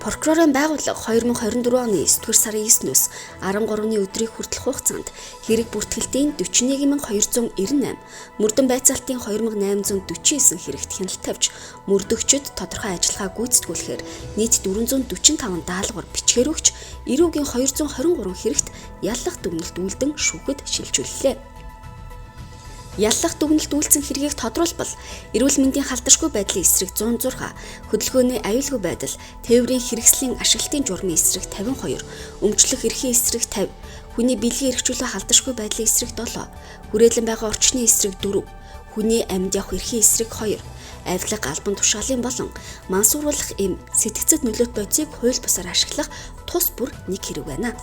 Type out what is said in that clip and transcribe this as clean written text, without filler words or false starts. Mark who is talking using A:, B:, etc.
A: Прокурорын байгууллага 2024 оны 9-р сарын 9-ноос 13-ны өдрийг хүртэлх хугацаанд хэрэг бүртгэлтийн 41298, мөрдөн байцаалтын 2849 хэрэгт хяналт тавьж, мөрдөгчөд тодорхой ажиллагаа гүйцэтгүүлэхээр нийт 445 даалгавар бичгээр өгч, эрүүгийн 223 хэрэгт яллах дүгнэлт үйлдэн шүүхэд шилжүүллээ. Яллах дүгнэлт үйлдсэн хэргийг тодруулбал эрүүл мэндийн халдашгүй байдлын эсрэг 106, хөдөлгөөний аюулгүй байдал, тээврийн хэрэгслийн ашиглалтын журмын эсрэг 52, өмчлөх эрхийн эсрэг 50, хүний бэлгийн эрхчлөө халдашгүй байдлын эсрэг 7, хүрээлэн байгаа орчны эсрэг 4, хүний амьд явах эрхийн эсрэг 2, авилга албан тушаалын болон мансууруулах эм сэтгцэд нөлөөт бодисыг хууль бусаар ашиглах тус бүр нэг хэрэг байна.